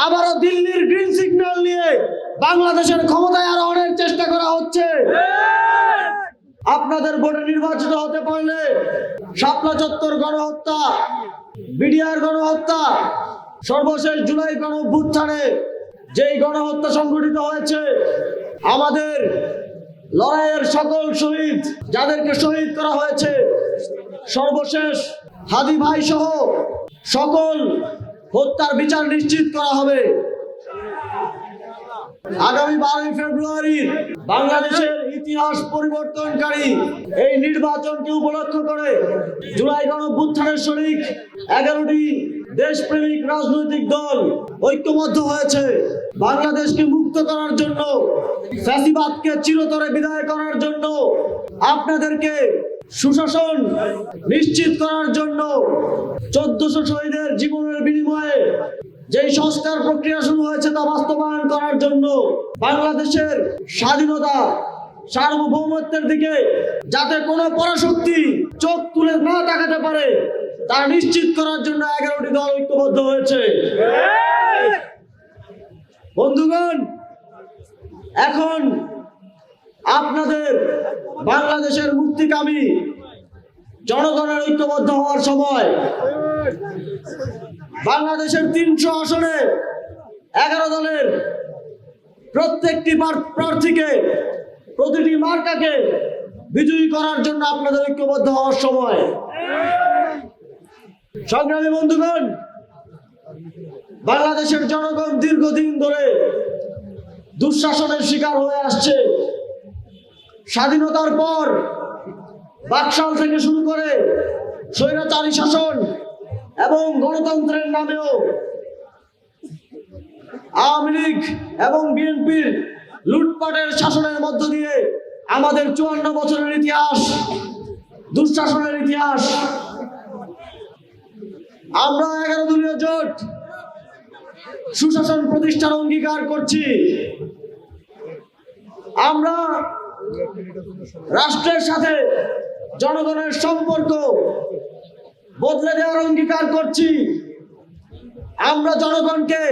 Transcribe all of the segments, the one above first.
আবারও দিল্লির green signal নিয়ে বাংলাদেশের ক্ষমতায় আরোহণের চেষ্টা করা হচ্ছে। আপনাদের ভোটে নির্বাচিত হতে পারলে শাপলা চত্বর গণহত্যা, বিডিআর গণহত্যা, সর্বশেষ জুলাই গণঅভ্যুত্থানে যেই গণহত্যা সংঘটিত হয়েছে, আমাদের লড়াইয়ের সকল শহীদ যাদেরকে শহীদ করা হয়েছে, সর্বশেষ হাদি ভাই সহ সকল হত্যার বিচার নিশ্চিত করা হবে। আগামী 12 ফেব্রুয়ারি বাংলাদেশের ইতিহাস পরিবর্তনকারী এই নির্বাচনকে উপলক্ষ করে জুলাই গণঅভ্যুত্থানের শরিক 11টি দেশপ্রেমিক রাজনৈতিক দল ঐক্যবদ্ধ হয়েছে বাংলাদেশকে মুক্ত করার জন্য, ফ্যাসিবাদকে চিরতরে বিদায় করার জন্য, আপনাদেরকে সুশাসন নিশ্চিত করার জন্য, 1400 শহীদের জীবনের বিনিময়ে যেই সংস্কার প্রক্রিয়া শুরু হয়েছে তা বাস্তবায়ন করার জন্য, বাংলাদেশের স্বাধীনতা সার্বভৌমত্বের দিকে যাতে কোনো পরাশক্তি চোখ তুলে না তাকাতে পারে তা নিশ্চিত করার জন্য 11টি দল ঐক্যবদ্ধ হয়েছে। বন্ধুগণ, এখন আপনাদের বাংলাদেশের মুক্তিকামী জনগণের ঐক্যবদ্ধ হওয়ার সময়। বাংলাদেশের 300 আসনে 11 দলের প্রত্যেকটি প্রার্থীকে, প্রতিটি মার্কাকে বিজয়ী করার জন্য আপনাদের ঐক্যবদ্ধ হওয়ার সময়। সংগ্রামী বন্ধুগণ, বাংলাদেশের জনগণ দীর্ঘদিন ধরে দুঃশাসনের শিকার হয়ে আসছে। স্বাধীনতার পর বাকশাল থেকে শুরু করে স্বৈরাচারী শাসন এবং গণতন্ত্রের নামেও আওয়ামী লীগ এবং বিএনপির লুটপাটের শাসনের মধ্য দিয়ে আমাদের 54 বছরের ইতিহাস, দুঃশাসনের ইতিহাস। আমরা 11 দলীয় জোট সুশাসন প্রতিষ্ঠার অঙ্গীকার করছি। আমরা রাষ্ট্রের সাথে জনগণের সম্পর্ক বদলে দেওয়ার অঙ্গীকার করছি। আমরা জনগণকে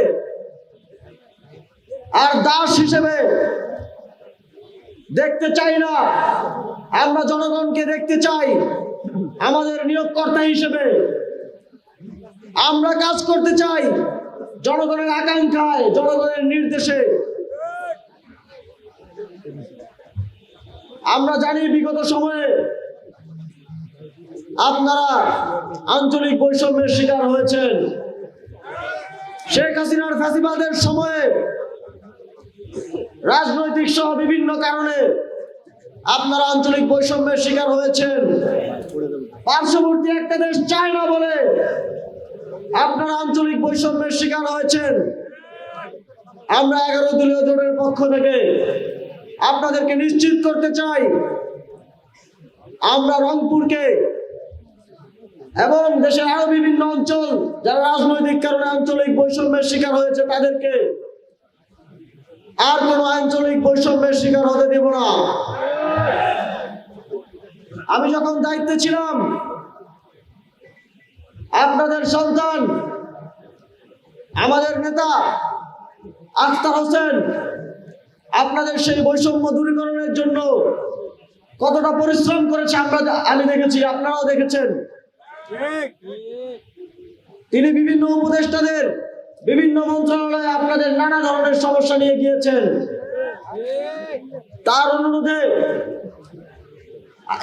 আর দাস হিসেবে দেখতে চাই না, আমরা জনগণকে দেখতে চাই আমাদের নিয়োগকর্তা হিসেবে। আমরা কাজ করতে চাই জনগণের আকাঙ্ক্ষায়, জনগণের নির্দেশে। আমরা জানি বিগত সময়ে আপনারা আঞ্চলিক বৈষম্যের শিকার হয়েছেন। শেখ হাসিনার ফ্যাসিবাদের সময়ে রাজনৈতিক সহ বিভিন্ন কারণে আপনারা আঞ্চলিক বৈষম্যের শিকার হয়েছেন। পার্শ্ববর্তী একটা দেশ চায় না বলে আপনারা আঞ্চলিক বৈষম্যের শিকার হয়েছেন। আমরা 11 দলীয় জোটের পক্ষ থেকে আপনাদেরকে নিশ্চিত করতে চাই, আমরা রংপুরকে এবং দেশের আরো বিভিন্ন অঞ্চল যারা রাজনৈতিক কারণে আঞ্চলিক বৈষম্যের শিকার হয়েছে তাদেরকে আর কোনো আঞ্চলিক বৈষম্যের শিকার হতে দেব না। আমি যখন দায়িত্বে ছিলাম, আপনাদের সন্তান আমাদের নেতা আখতার হোসেন আপনাদের সেই বৈষম্য দূরীকরণের জন্য কতটা পরিশ্রম করেছে আমি দেখেছি, আপনারাও দেখেছেন। তিনি বিভিন্ন উপদেষ্টাদের, বিভিন্ন মন্ত্রণালয়ে আপনাদের নানা ধরনের সমস্যা নিয়ে গিয়েছেন। তার অনুরোধে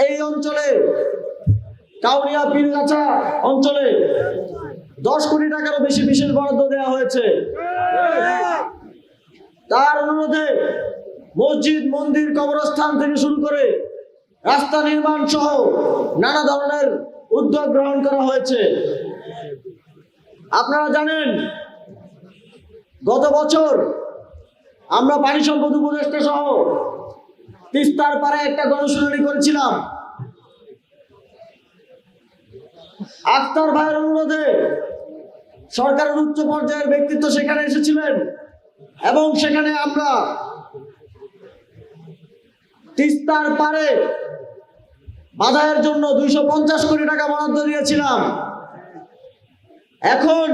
এই অঞ্চলে কাউনিয়া পীরগাছা অঞ্চলে 10 কোটি টাকারও বেশি বিশেষ বরাদ্দ দেওয়া হয়েছে। তার অনুরোধে মসজিদ, মন্দির, কবরস্থান থেকে শুরু করে রাস্তা নির্মাণ সহ নানা ধরনের উদ্যোগ গ্রহণ করা হয়েছে। আপনারা জানেন, গত বছর আমরা পানি সম্পদ উপদেষ্টা সহ তিস্তার পারে একটা গণশুনানি করেছিলাম। আখতার ভাইয়ের অনুরোধে সরকারের উচ্চ পর্যায়ের ব্যক্তিত্ব সেখানে এসেছিলেন এবং সেখানে আমরা তিস্তার পারে বাধাইয়ের জন্য 250 কোটি টাকা বরাদ্দ দিয়েছিলাম। এখন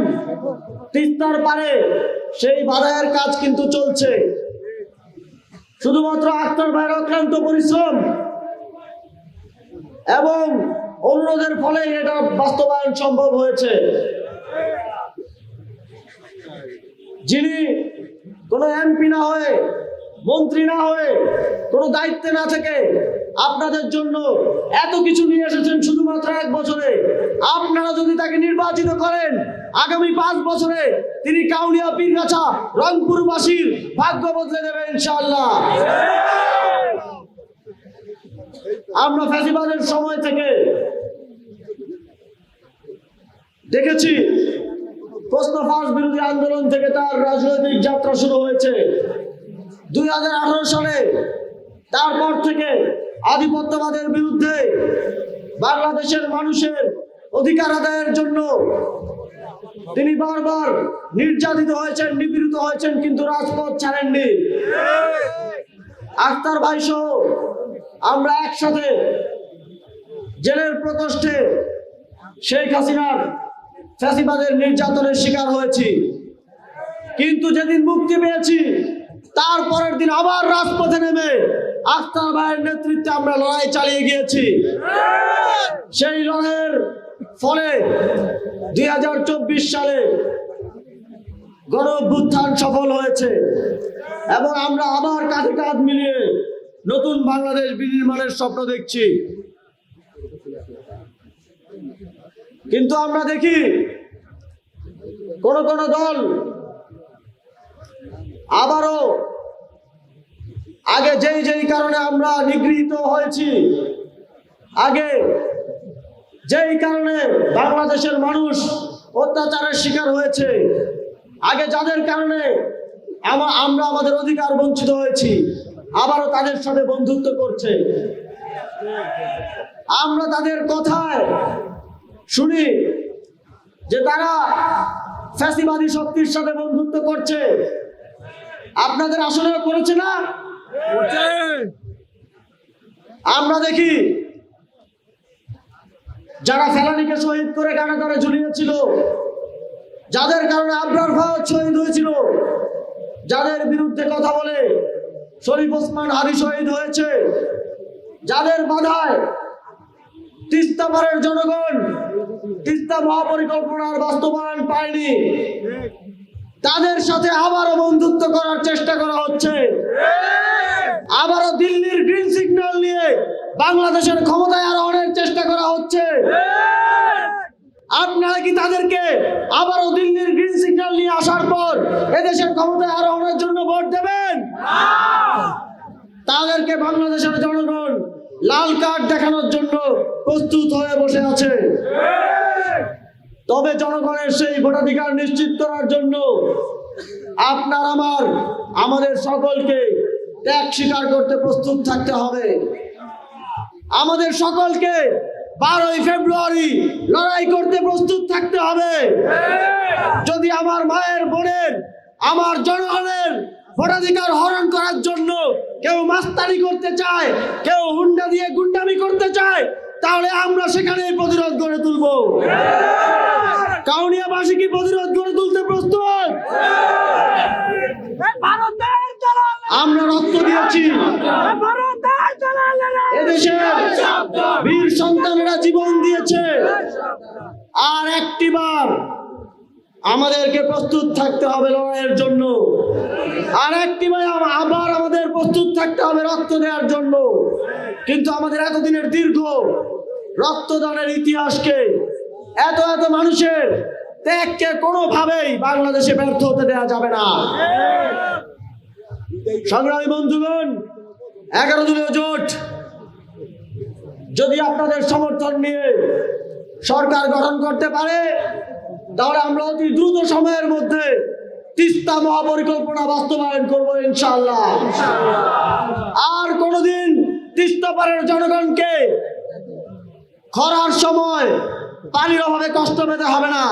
তিস্তার পারে সেই বাঁধের কাজ কিন্তু চলছে। শুধুমাত্র আক্তার ভাইয়ের অক্লান্ত পরিশ্রম এবং অন্যদের ফলে এটা বাস্তবায়ন সম্ভব হয়েছে। যিনি কোনো এমপি না হয়ে, মন্ত্রী না হয়ে, কোনো দায়িত্বে না থেকে আপনাদের জন্য এত কিছু নিয়ে এসেছেন শুধুমাত্র 1 বছরে। আপনারা যদি তাকে নির্বাচিত করেন, আগামী 5 বছরে তিনি কাউনিয়া, পীরগাছা, রংপুরবাসীর ভাগ্য বদলে দেবেন ইনশাআল্লাহ। আমরা ফ্যাসিবাদের সময় থেকে দেখেছি, প্রশ্ন ফাঁস বিরোধী আন্দোলন থেকে তার রাজনৈতিক যাত্রা শুরু হয়েছে। 2018 সালে তারপর থেকে আধিপত্যবাদের বিরুদ্ধে বাংলাদেশের মানুষের অধিকার আদায়ের জন্য তিনি বারবার নির্যাতিত হয়েছেন, নিপীড়িত হয়েছেন, কিন্তু রাজপথ ছাড়েননি। আক্তার ভাই সহ আমরা একসাথে জেলের প্রকোষ্ঠে শেখ হাসিনার ফ্যাসিবাদের নির্যাতনের শিকার হয়েছি, কিন্তু যেদিন মুক্তি পেয়েছি তার পরের দিন আবার রাজপথে নেমে আক্তার ভাইয়ের নেতৃত্বে আমরা লড়াই চালিয়ে গিয়েছি। সেই লড়াইয়ের ফলে 2024 সালে গণ অভ্যুত্থান সফল হয়েছে এবং আমরা আবার কাঁধে কাঁধ মিলিয়ে নতুন বাংলাদেশ বিনির্মাণের স্বপ্ন দেখছি। কিন্তু আমরা দেখি কোন কোন দল আবারও আগে যেই কারণে আমরা নিগৃহীত হয়েছি, আগে যেই কারণে বাংলাদেশের মানুষ অত্যাচারের শিকার হয়েছে, আগে যাদের কারণে আমরা আমাদের অধিকার বঞ্চিত হয়েছি, আবারও তাদের সাথে বন্ধুত্ব করছে। আমরা তাদের কথায় শুনি যে তারা ফ্যাসিবাদী শক্তির সাথে বন্ধুত্ব করছে। আপনাদের আসলে করেছে না? আমরা দেখি যারা ফেলানীকে শহীদ করে কারাগারে ঝুলিয়েছিল, যাদের কারণে আবরার ফাওয়াদ শহীদ হয়েছিল, যাদের বিরুদ্ধে কথা বলে শরীফ ওসমান হাদি শহীদ হয়েছে, যাদের বাধায় তিস্তা পারের জনগণ তিস্তা মহাপরিকল্পনার বাস্তবায়ন পায়নি, তাদের সাথে আবারও বন্ধুত্ব করার চেষ্টা করা হচ্ছে। আবারও দিল্লির গ্রিন সিগন্যাল নিয়ে বাংলাদেশের ক্ষমতায় আরোহণের চেষ্টা করা হচ্ছে। আপনারা কি তাদেরকে আবারও দিল্লির গ্রিন সিগন্যাল নিয়ে আসার পর এদেশের ক্ষমতায় আরোহণের জন্য ভোট দেবেন? তাদেরকে বাংলাদেশের জনগণ লাল কার্ড দেখানোর জন্য প্রস্তুত হয়ে বসে আছে। তবে জনগণের সেই ভোটাধিকার নিশ্চিত করার জন্য আপনার আমাদের সকলকে ত্যাগ স্বীকার করতে প্রস্তুত থাকতে হবে। আমাদের সকলকে 12ই ফেব্রুয়ারি লড়াই করতে প্রস্তুত থাকতে হবে। যদি আমার মায়ের, বোনের, আমার জনগণের ভোটাধিকার হরণ করার জন্য কেউ মাস্তানি করতে চায়, কেউ হুন্ডা দিয়ে গুন্ডামি করতে চায়, তাহলে আমরা সেখানে প্রতিরোধ গড়ে তুলব। কাউনিয়াবাসী কি প্রতিরোধ গড়ে তুলতে প্রস্তুত? আমরা রক্ত দিয়েছি, এদেশের বীর সন্তানেরা জীবন দিয়েছে, আর একটিবার আমাদেরকে প্রস্তুত থাকতে হবে লড়াইয়ের জন্য। আর একটিবার আবার আমাদের প্রস্তুত থাকতে হবে রক্ত দেওয়ার জন্য। কিন্তু আমাদের এতদিনের দীর্ঘ রক্তদানের ইতিহাসকে, এত মানুষের ত্যাগকে কোনোভাবেই বাংলাদেশে ব্যর্থ হতে দেওয়া যাবে না। সংগ্রামী বন্ধুগণ, 11 দলীয় জোট যদি আপনাদের সমর্থন নিয়ে সরকার গঠন করতে পারে, তাহলে আমরা অতি দ্রুত সময়ের মধ্যে তিস্তা মহাপরিকল্পনা বাস্তবায়ন করবো ইনশাআল্লাহ। আর কোনোদিন তিস্তা পারের জনগণকে খরার সময় পানির অভাবে কষ্ট পেতে হবে না।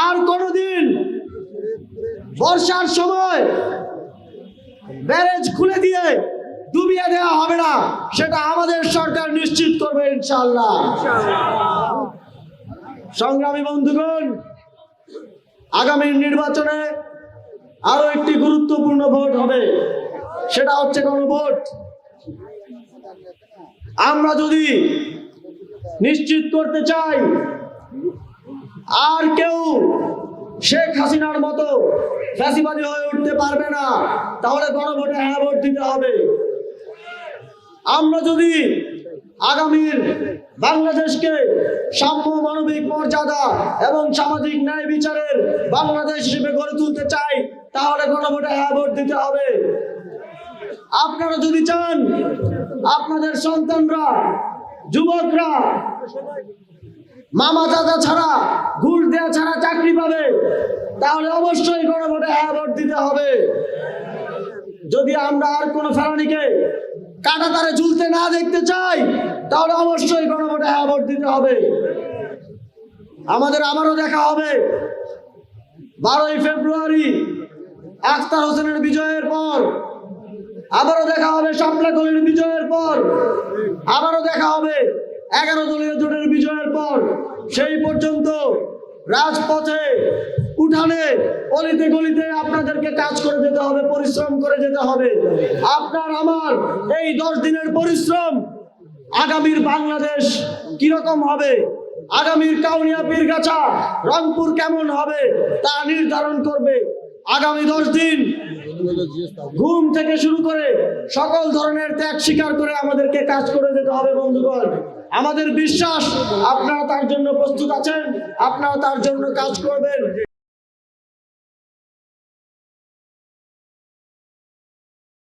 আর কোনোদিন বর্ষার সময় ব্যারেজ খুলে দিয়ে ডুবিয়ে দেওয়া হবে না, সেটা আমাদের সরকার নিশ্চিত করবে ইনশাআল্লাহ। সংগ্রামী বন্ধুগণ, আগামী নির্বাচনে আরো একটি গুরুত্বপূর্ণ ভোট হবে, সেটা হচ্ছে গণভোট। আমরা যদি নিশ্চিত করতে চাই আর কেউ শেখ হাসিনার মতো ফ্যাসিবাদী হয়ে উঠতে পারবে না, তাহলে গণভোটে হ্যাঁ ভোট দিতে হবে। আমরা যদি আগামীর বাংলাদেশকে সাম্য, মানবিক মর্যাদা এবং সামাজিক ন্যায় বিচারের বাংলাদেশ হিসেবে গড়ে তুলতে চাই, তাহলে গণভোটে হ্যাঁ ভোট দিতে হবে। আপনারা যদি চান আপনাদের সন্তানরা, যুবকরা মামা চাচা ছাড়া, ঘুষ দেওয়া ছাড়া চাকরি পাবে, তাহলে অবশ্যই গণভোটে হ্যাঁ ভোট দিতে হবে। যদি আমরা আর কোনো ফেরানিকে কাঁটাতারে ঝুলতে না দেখতে চাই, তাহলে অবশ্যই গণভোটে হ্যাঁ ভোট দিতে হবে। আমাদের আবারও দেখা হবে 12ই ফেব্রুয়ারি আখতার হোসেনের বিজয়ের পর, আবারও দেখা হবে শাপলা কলির বিজয়ের পর, আবারও দেখা হবে 11 দলীয় জোটের বিজয়ের পর। সেই পর্যন্ত রাজপথে, উঠানে, অলিতে গলিতে আপনাদেরকে কাজ করে যেতে হবে, পরিশ্রম করে যেতে হবে। আপনার আমার এই 10 দিনের পরিশ্রম আগামীর বাংলাদেশ কিরকম হবে, আগামীর কাউনিয়া, পীরগাছা, রংপুর কেমন হবে তা নির্ধারণ করবে। আগামী 10 দিন ঘুম থেকে শুরু করে সকল ধরনের ত্যাগ স্বীকার করে আমাদেরকে কাজ করে যেতে হবে। বন্ধুগণ, আমাদের বিশ্বাস আপনারা তার জন্য প্রস্তুত আছেন, আপনারা তার জন্য কাজ করবেন।